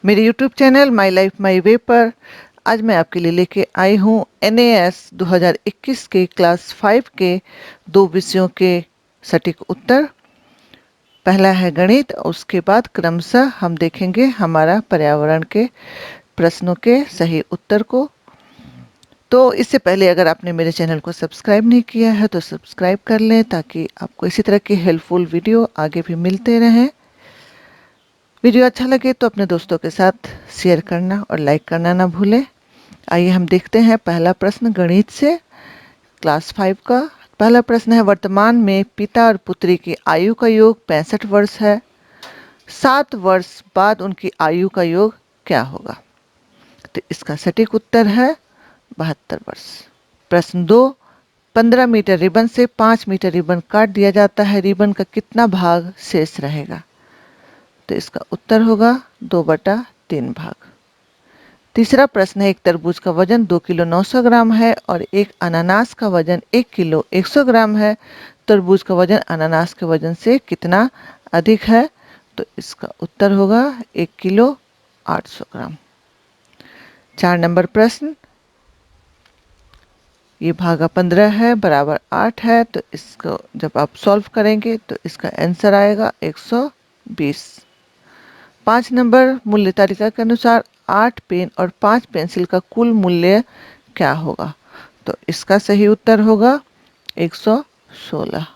मेरे YouTube channel my life my way पर आज मैं आपके लिए लेके आई हूँ NAS 2021 के क्लास 5 के 2 विषयों के सटीक उत्तर। पहला है गणित, उसके बाद क्रमशः हम देखेंगे हमारा पर्यावरण के प्रश्नों के सही उत्तर को। तो इससे पहले अगर आपने मेरे चैनल को सब्सक्राइब नहीं किया है तो सब्सक्राइब कर लें ताकि आपको इसी तरह की हेल्पफुल वीडियो आगे भी मिलते रहें। वीडियो अच्छा लगे तो अपने दोस्तों के साथ शेयर करना और लाइक करना ना भूलें। आइए हम देखते हैं पहला प्रश्न गणित से क्लास 5 का। पहला प्रश्न है, वर्तमान में पिता और पुत्री की आयु का योग 65 वर्ष है। 7 वर्ष बाद उनकी आयु का योग क्या होगा? तो इसका सटीक उत्तर है 72 वर्ष। प्रश्न 2, 15 मीटर रिबन से 5 मीटर रिबन काट दिया जाता है, रिबन का कितना भाग शेष रहेगा? तो इसका उत्तर होगा 2/3 भाग। तीसरा प्रश्न है, एक तरबूज का वजन 2 किलो 900 ग्राम है और एक अनानास का वजन 1 किलो 100 ग्राम है। तरबूज का वजन अनानास के वजन से कितना अधिक है? तो इसका उत्तर होगा 1 किलो 800 ग्राम। 4 नंबर प्रश्न, ये भागा 15 है बराबर 8 है, तो इसको जब आप सॉल्व करेंगे तो इसका आंसर आएगा 120। 5 नंबर, मूल्य तालिका के अनुसार 8 पेन और 5 पेंसिल का कुल मूल्य क्या होगा? तो इसका सही उत्तर होगा 116।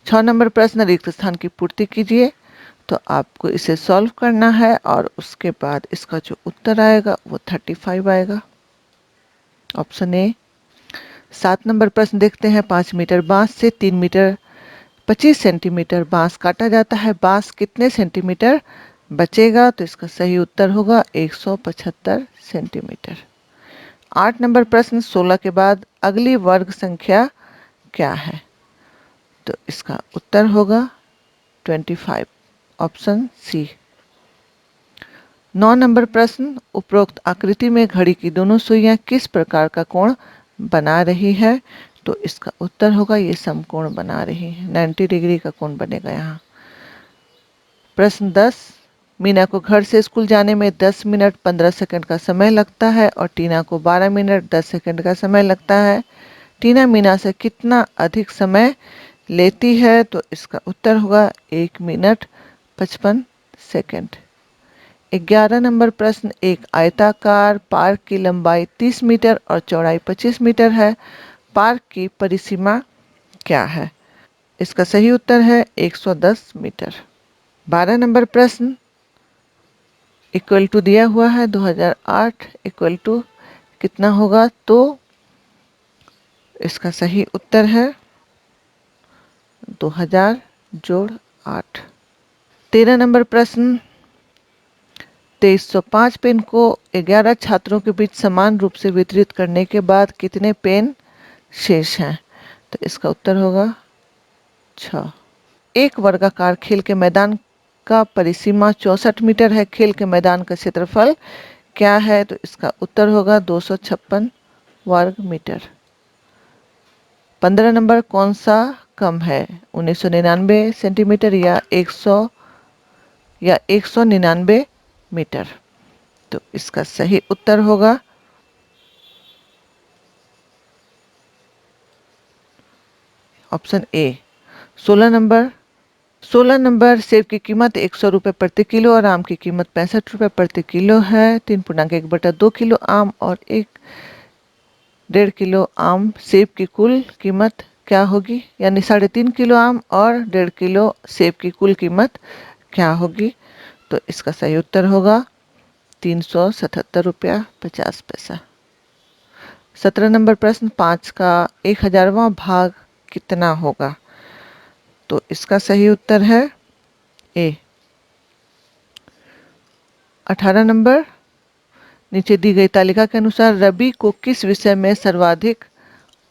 6 नंबर प्रश्न, रिक्त स्थान की पूर्ति कीजिए। तो आपको इसे सॉल्व करना है और उसके बाद इसका जो उत्तर आएगा वो 35 आएगा, ऑप्शन ए। 7 नंबर प्रश्न देखते हैं, 5 मीटर बांस से 3 मीटर 25 सेंटीमीटर बांस काटा जाता है, बांस कितने सेंटीमीटर बचेगा? तो इसका सही उत्तर होगा 175 सेंटीमीटर। 8 नंबर प्रश्न, 16 के बाद अगली वर्ग संख्या क्या है? तो इसका उत्तर होगा 25, ऑप्शन सी। 9 नंबर प्रश्न, उपरोक्त आकृति में घड़ी की दोनों सुइयां किस प्रकार का कोण बना रही है? तो इसका उत्तर होगा ये समकोण बना रही है, 90 डिग्री का कोण बनेगा यहाँ। प्रश्न 10, मीना को घर से स्कूल जाने में 10 मिनट 15 सेकंड का समय लगता है और टीना को 12 मिनट 10 सेकंड का समय लगता है। टीना मीना से कितना अधिक समय लेती है? तो इसका उत्तर होगा 1 मिनट 55 सेकंड। 11 नंबर प्रश्न, एक आयताकार पार्क की लंबाई 30 मीटर और चौड़ाई 25 मीटर है, पार्क की परिसीमा क्या है? इसका सही उत्तर है 110 मीटर। 12 नंबर प्रश्न, इक्वल टू दिया हुआ है 2008 इक्वल टू कितना होगा? तो इसका सही उत्तर है 2000 जोड़ 8। 13 नंबर प्रश्न, 2305 पेन को 11 छात्रों के बीच समान रूप से वितरित करने के बाद कितने पेन शेष हैं? तो इसका उत्तर होगा 6। एक वर्गाकार खेल के मैदान का परिसीमा 64 मीटर है, खेल के मैदान का क्षेत्रफल क्या है? तो इसका उत्तर होगा 256 वर्ग मीटर। 15 नंबर, कौन सा कम है, 1999 सेंटीमीटर या 199 मीटर? तो इसका सही उत्तर होगा ऑप्शन ए 16 नंबर। 16 नंबर, सेब की कीमत 100 रुपये प्रति किलो और आम की कीमत 65 रुपये प्रति किलो है। 3.1/2 किलो आम और 1.5 किलो आम सेब की कुल कीमत क्या होगी? यानी 3.5 किलो आम और 1.5 किलो सेब की कुल कीमत क्या होगी? तो इसका सही उत्तर होगा 377 रुपया 50 पैसा। 17 नंबर प्रश्न, 5 का 1000वां भाग कितना होगा? तो इसका सही उत्तर है ए। 18 नंबर, नीचे दी गई तालिका के अनुसार रवि को किस विषय में सर्वाधिक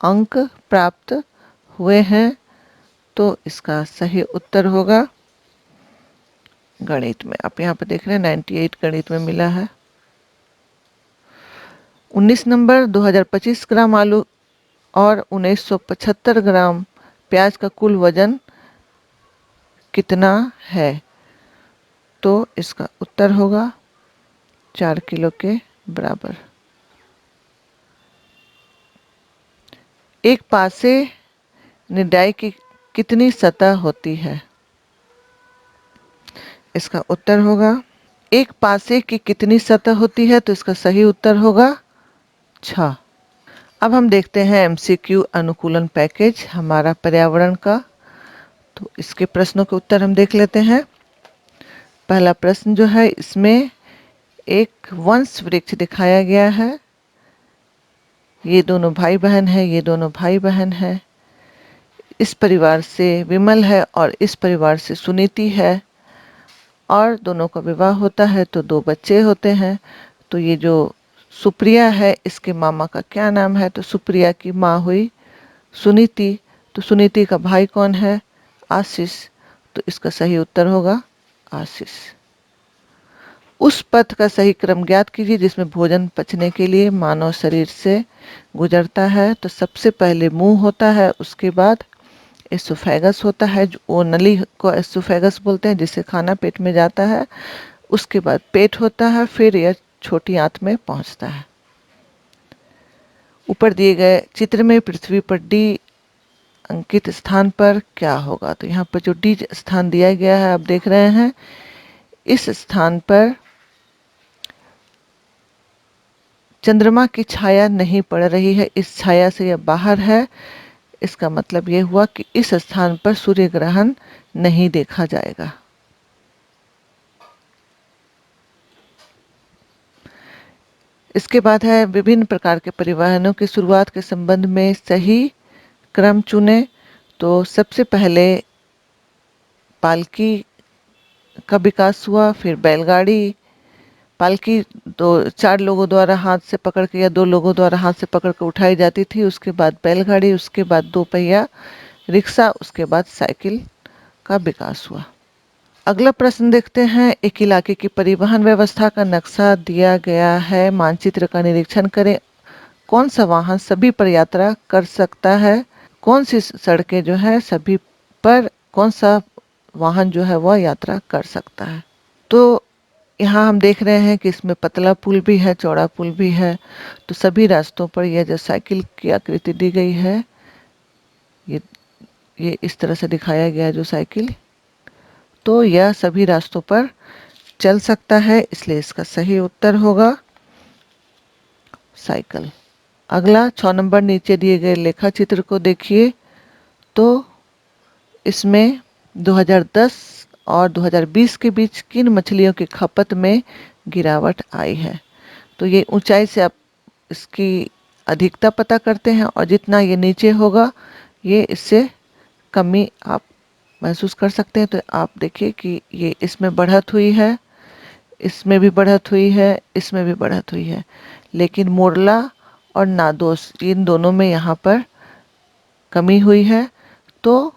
अंक प्राप्त हुए हैं? तो इसका सही उत्तर होगा गणित में। आप यहाँ पर देख रहे हैं 98 गणित में मिला है। 19 नंबर, 2025 ग्राम आलू और 1975 ग्राम प्याज का कुल वजन कितना है? तो इसका उत्तर होगा 4 किलो के बराबर। एक पासे निडाई की कितनी सतह होती है? इसका उत्तर होगा, एक पासे की कितनी सतह होती है, तो इसका सही उत्तर होगा 6। अब हम देखते हैं एमसीक्यू अनुकूलन पैकेज हमारा पर्यावरण का। तो इसके प्रश्नों के उत्तर हम देख लेते हैं। पहला प्रश्न जो है, इसमें एक वंश वृक्ष दिखाया गया है। ये दोनों भाई बहन है, ये दोनों भाई बहन है। इस परिवार से विमल है और इस परिवार से सुनीति है, और दोनों का विवाह होता है तो 2 बच्चे होते हैं। तो ये जो सुप्रिया है, इसके मामा का क्या नाम है? तो सुप्रिया की माँ हुई सुनीति। तो सुनीति का भाई कौन है? आशीष। तो इसका सही उत्तर होगा आशीष। उस पथ का सही क्रम ज्ञात कीजिए जिसमें भोजन पचने के लिए मानव शरीर से गुजरता है। तो सबसे पहले मुंह होता है, उसके बाद एसोफेगस होता है, जो वो नली को एसोफेगस बोलते हैं, जिससे खाना पेट में जाता है। उसके बाद पेट होता है, फिर यह छोटी आंत में पहुंचता है। ऊपर दिए गए चित्र में पृथ्वी पर डी अंकित स्थान पर क्या होगा? तो यहाँ पर जो डी स्थान दिया गया है आप देख रहे हैं, इस स्थान पर चंद्रमा की छाया नहीं पड़ रही है, इस छाया से यह बाहर है। इसका मतलब यह हुआ कि इस स्थान पर सूर्य ग्रहण नहीं देखा जाएगा। इसके बाद है विभिन्न प्रकार के परिवहनों की शुरुआत के संबंध में सही क्रम चुने। तो सबसे पहले पालकी का विकास हुआ, फिर बैलगाड़ी। पालकी 4 लोगों द्वारा हाथ से पकड़ के या 2 लोगों द्वारा हाथ से पकड़ कर उठाई जाती थी। उसके बाद बैलगाड़ी, उसके बाद 2 पहिया रिक्शा, उसके बाद साइकिल का विकास हुआ। अगला प्रश्न देखते हैं। एक इलाके की परिवहन व्यवस्था का नक्शा दिया गया है, मानचित्र का निरीक्षण करें। कौन सा वाहन सभी पर यात्रा कर सकता है? कौन सी सड़कें जो है सभी पर कौन सा वाहन जो है वह यात्रा कर सकता है? तो यहाँ हम देख रहे हैं कि इसमें पतला पुल भी है, चौड़ा पुल भी है। तो सभी रास्तों पर यह जो साइकिल की आकृति दी गई है, ये इस तरह से दिखाया गया है जो साइकिल, तो यह सभी रास्तों पर चल सकता है, इसलिए इसका सही उत्तर होगा साइकिल। अगला 6 नंबर, नीचे दिए गए लेखा चित्र को देखिए। तो इसमें 2010 और 2020 के बीच किन मछलियों की खपत में गिरावट आई है? तो ये ऊंचाई से आप इसकी अधिकता पता करते हैं, और जितना ये नीचे होगा ये इससे कमी आप महसूस कर सकते हैं। तो आप देखिए कि ये इसमें बढ़त हुई है, इसमें भी बढ़त हुई है, इसमें भी बढ़त हुई है, लेकिन मोरला और नादोस इन दोनों में यहाँ पर कमी हुई है। तो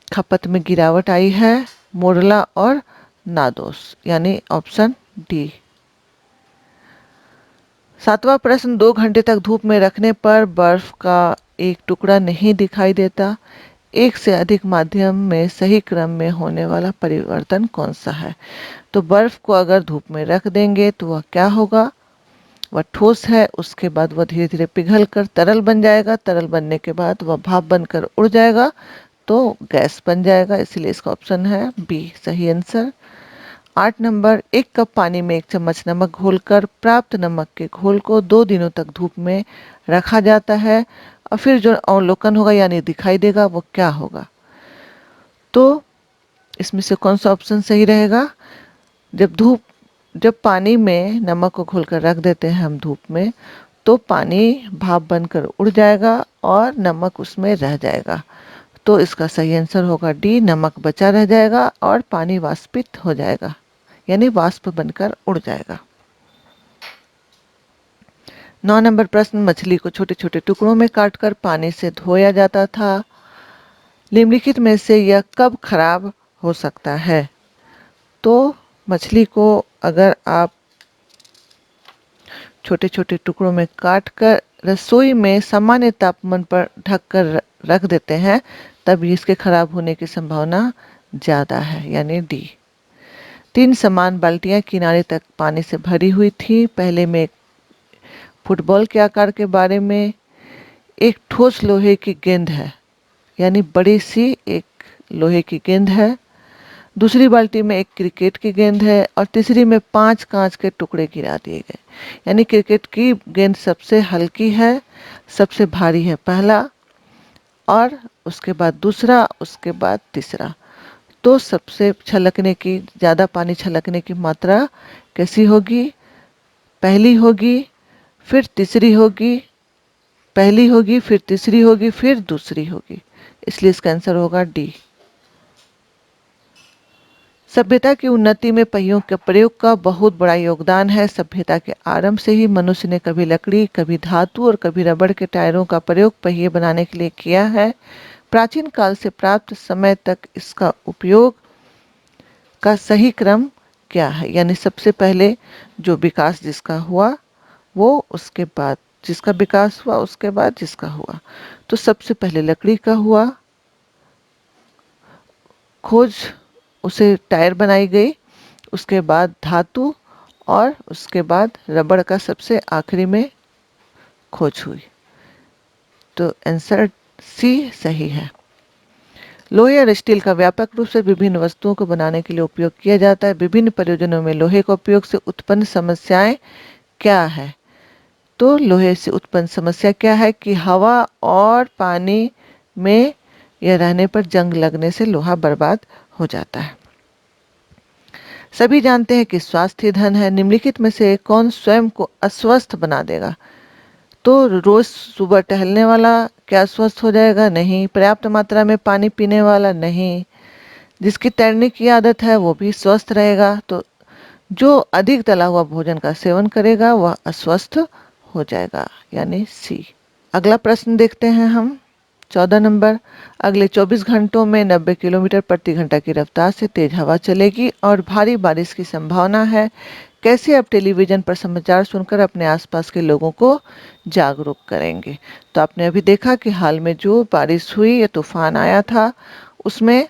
खपत में गिरावट आई है मोरला और नादोस, यानी ऑप्शन डी। 7वां प्रश्न, 2 घंटे तक धूप में रखने पर बर्फ का एक टुकड़ा नहीं दिखाई देता। एक से अधिक माध्यम में सही क्रम में होने वाला परिवर्तन कौन सा है? तो बर्फ को अगर धूप में रख देंगे तो वह क्या होगा? वह ठोस है, उसके बाद वह धीरे धीरे पिघल कर तरल बन जाएगा, तरल बनने के बाद वह भाप बनकर उड़ जाएगा, तो गैस बन जाएगा। इसलिए इसका ऑप्शन है बी सही आंसर। 8 नंबर, 1 कप पानी में 1 चम्मच नमक घोलकर प्राप्त नमक के घोल को 2 दिनों तक धूप में रखा जाता है, और फिर जो अवलोकन होगा यानी दिखाई देगा वो क्या होगा? तो इसमें से कौन सा ऑप्शन सही रहेगा? जब पानी में नमक को घोलकर रख देते हैं हम धूप में, तो पानी भाप बनकर उड़ जाएगा और नमक उसमें रह जाएगा। तो इसका सही आंसर होगा डी, नमक बचा रह जाएगा और पानी वाष्पित हो जाएगा, यानी वाष्प बनकर उड़ जाएगा। 9 नंबर प्रश्न, मछली को छोटे छोटे टुकड़ों में काटकर पानी से धोया जाता था। निम्नलिखित में से यह कब खराब हो सकता है? तो मछली को अगर आप छोटे छोटे टुकड़ों में काटकर रसोई में सामान्य तापमान पर ढककर रख देते हैं, तब इसके खराब होने की संभावना ज़्यादा है, यानी डी। 3 समान बाल्टियां किनारे तक पानी से भरी हुई थी। पहले में एक फुटबॉल के आकार के बारे में एक ठोस लोहे की गेंद है, यानी बड़ी सी एक लोहे की गेंद है। दूसरी बाल्टी में एक क्रिकेट की गेंद है और तीसरी में 5 कांच के टुकड़े गिरा दिए गए। यानी क्रिकेट की गेंद सबसे हल्की है, सबसे भारी है पहला, और उसके बाद दूसरा, उसके बाद तीसरा। तो सबसे छलकने की, ज़्यादा पानी छलकने की मात्रा कैसी होगी? पहली होगी, फिर तीसरी होगी, पहली होगी, फिर तीसरी होगी, फिर दूसरी होगी। इसलिए इसका आंसर होगा डी। सभ्यता की उन्नति में पहियों के प्रयोग का बहुत बड़ा योगदान है। सभ्यता के आरंभ से ही मनुष्य ने कभी लकड़ी, कभी धातु और कभी रबड़ के टायरों का प्रयोग पहिए बनाने के लिए किया है। प्राचीन काल से प्राप्त समय तक इसका उपयोग का सही क्रम क्या है? यानी सबसे पहले जो विकास जिसका हुआ वो, उसके बाद जिसका विकास हुआ, उसके बाद जिसका हुआ। तो सबसे पहले लकड़ी का हुआ, खोज उसे टायर बनाई गई, उसके बाद धातु, और उसके बाद रबड़ का सबसे आखिरी में खोज हुई। तो आंसर सी सही है। लोहे और स्टील का व्यापक रूप से विभिन्न वस्तुओं को बनाने के लिए उपयोग किया जाता है। विभिन्न प्रयोजनों में लोहे का उपयोग से उत्पन्न समस्याएं क्या है? तो लोहे से उत्पन्न समस्या क्या है कि हवा और पानी में यह रहने पर जंग लगने से लोहा बर्बाद हो जाता है। सभी जानते हैं कि स्वास्थ्य धन है। निम्नलिखित में से कौन स्वयं को अस्वस्थ बना देगा? तो रोज सुबह टहलने वाला क्या स्वस्थ हो जाएगा? नहीं। पर्याप्त मात्रा में पानी पीने वाला? नहीं। जिसकी तैरने की आदत है वो भी स्वस्थ रहेगा। तो जो अधिक तला हुआ भोजन का सेवन करेगा वह अस्वस्थ हो जाएगा, यानी सी। अगला प्रश्न देखते हैं हम। 14 नंबर, अगले 24 घंटों में 90 किलोमीटर प्रति घंटा की रफ्तार से तेज हवा चलेगी और भारी बारिश की संभावना है। कैसे आप टेलीविजन पर समाचार सुनकर अपने आसपास के लोगों को जागरूक करेंगे? तो आपने अभी देखा कि हाल में जो बारिश हुई या तूफान आया था, उसमें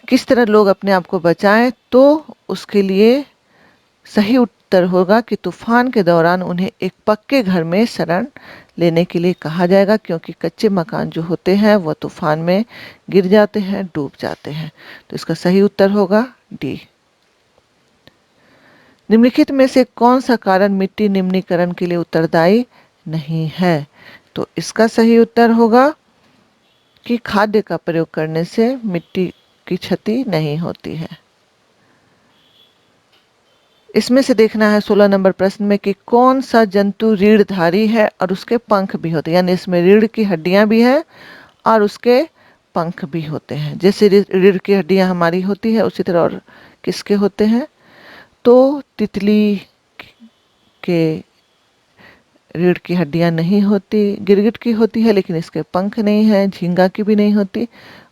किस तरह लोग अपने आप को बचाएं। तो उसके लिए सही उत्तर होगा कि तूफान के दौरान उन्हें एक पक्के घर में शरण लेने के लिए कहा जाएगा, क्योंकि कच्चे मकान जो होते हैं वह तूफान में गिर जाते हैं, डूब जाते हैं। तो इसका सही उत्तर होगा डी। निम्नलिखित में से कौन सा कारण मिट्टी निम्नीकरण के लिए उत्तरदायी नहीं है? तो इसका सही उत्तर होगा कि खाद्य का प्रयोग करने से मिट्टी की क्षति नहीं होती है। इसमें से देखना है 16 नंबर प्रश्न में कि कौन सा जंतु रीढ़धारी है और उसके पंख भी होते हैं। यानी इसमें रीढ़ की हड्डियां भी है और उसके पंख भी होते हैं। जैसे रीढ़ की हड्डियां हमारी होती है, उसी तरह और किसके होते हैं? तो तितली के रीढ़ की हड्डियां नहीं होती। गिरगिट की होती है लेकिन इसके पंख नहीं है। झींगा की भी नहीं होती।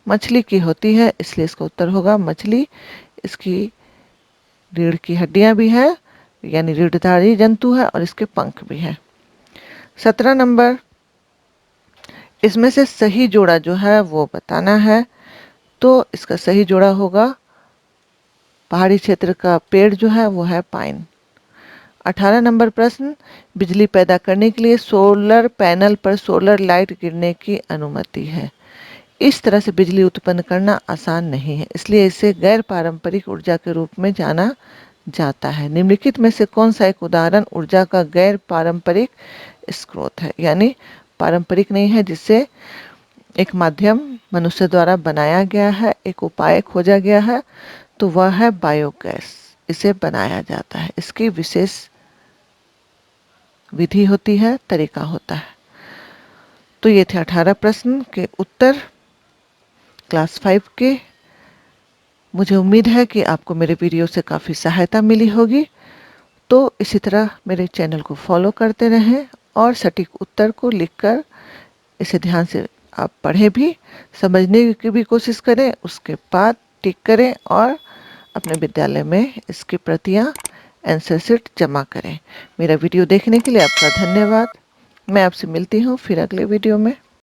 मछली की होती है, इसलिए इसका उत्तर होगा मछली। इसकी रीढ़ की हड्डियां भी है, यानी रीढ़धारी जंतु है, और इसके पंख भी है। 17 नंबर, इसमें से सही जोड़ा जो है वो बताना है। तो इसका सही जोड़ा होगा, पहाड़ी क्षेत्र का पेड़ जो है वो है पाइन। 18 नंबर प्रश्न, बिजली पैदा करने के लिए सोलर पैनल पर सोलर लाइट गिरने की अनुमति है। इस तरह से बिजली उत्पन्न करना आसान नहीं है, इसलिए इसे गैर पारंपरिक ऊर्जा के रूप में जाना जाता है। निम्नलिखित में से कौन सा एक उदाहरण ऊर्जा का गैर पारंपरिक स्रोत है? यानी पारंपरिक नहीं है, जिससे एक माध्यम मनुष्य द्वारा बनाया गया है, एक उपाय खोजा गया है, तो वह है बायोगैस। इसे बनाया जाता है, इसकी विशेष विधि होती है, तरीका होता है। तो ये थे 18 प्रश्न के उत्तर क्लास 5 के। मुझे उम्मीद है कि आपको मेरे वीडियो से काफ़ी सहायता मिली होगी। तो इसी तरह मेरे चैनल को फॉलो करते रहें और सटीक उत्तर को लिखकर इसे ध्यान से आप पढ़ें भी, समझने की भी कोशिश करें, उसके बाद टिक करें और अपने विद्यालय में इसकी प्रतियां आंसर शीट जमा करें। मेरा वीडियो देखने के लिए आपका धन्यवाद। मैं आपसे मिलती हूँ फिर अगले वीडियो में।